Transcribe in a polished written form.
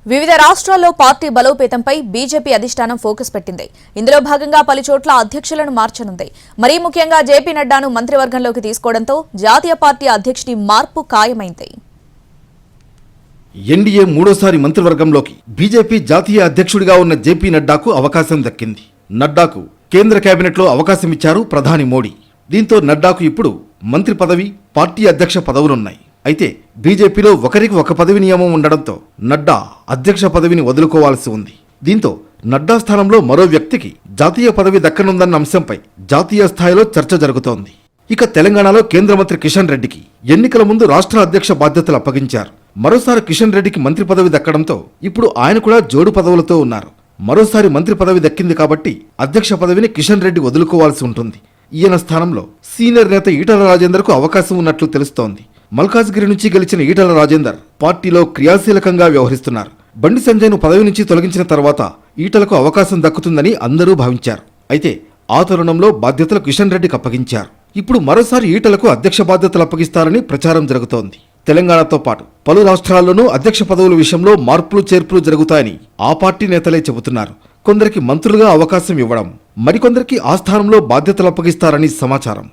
వివిధ రాష్ట్రాల్లో party బలోపేతంపై BJP అధిష్టానం ఫోకస్ పెట్టింది. ఇందులో భాగంగా పలు చోట్ల అధ్యక్షులను మార్చనుంది. మరీ ముఖ్యంగా జేపీ నడ్డాను మంత్రివర్గంలోకి తీసుకోవడంతో జాతీయ పార్టీ అధ్యక్షుడి మార్పు ఖాయమైంది. ఎన్డీఏ మూడోసారి మంత్రివర్గంలోకి బీజేపీ జాతీయ అధ్యక్షుడిగా ఉన్న జేపీ నడ్డాకు అవకాశం దక్కింది. నడ్డాకు కేంద్ర కేబినెట్లో అవకాశం ఇచ్చారు ప్రధాని మోడీ. దీంతో నడ్డాకు ఇప్పుడు మంత్రి పదవి, పార్టీ అధ్యక్ష పదవులున్నాయి. అయితే బీజేపీలో ఒకరికి ఒక పదవి నియమం ఉండడంతో నడ్డా అధ్యక్ష పదవిని వదులుకోవాల్సి ఉంది. దీంతో నడ్డా స్థానంలో మరో వ్యక్తికి జాతీయ పదవి దక్కనుందన్న అంశంపై జాతీయ స్థాయిలో చర్చ జరుగుతోంది. ఇక తెలంగాణలో కేంద్ర మంత్రి కిషన్ రెడ్డికి ఎన్నికల ముందు రాష్ట్ర అధ్యక్ష బాధ్యతలు అప్పగించారు. మరోసారి కిషన్ రెడ్డికి మంత్రి పదవి దక్కడంతో ఇప్పుడు ఆయన కూడా జోడు పదవులతో ఉన్నారు. మరోసారి మంత్రి పదవి దక్కింది కాబట్టి అధ్యక్ష పదవిని కిషన్ రెడ్డి వదులుకోవాల్సి ఉంటుంది. ఈయన స్థానంలో సీనియర్ నేత ఈటల రాజేందర్కు అవకాశం ఉన్నట్లు తెలుస్తోంది. మల్కాజ్గిరి నుంచి గెలిచిన ఈటల రాజేందర్ పార్టీలో క్రియాశీలకంగా వ్యవహరిస్తున్నారు. బండి సంజయ్ను పదవి నుంచి తొలగించిన తర్వాత ఈటలకు అవకాశం దక్కుతుందని అందరూ భావించారు. అయితే ఆ తరుణంలో బాధ్యతలు కిషన్ రెడ్డికి అప్పగించారు. ఇప్పుడు మరోసారి ఈటలకు అధ్యక్ష బాధ్యతలు అప్పగిస్తారని ప్రచారం జరుగుతోంది. తెలంగాణతో పాటు పలు రాష్ట్రాల్లోనూ అధ్యక్ష పదవుల విషయంలో మార్పులు చేర్పులు జరుగుతాయని ఆ పార్టీ నేతలే చెబుతున్నారు. కొందరికి మంత్రులుగా అవకాశం ఇవ్వడం, మరికొందరికి ఆ స్థానంలో బాధ్యతలు అప్పగిస్తారని సమాచారం.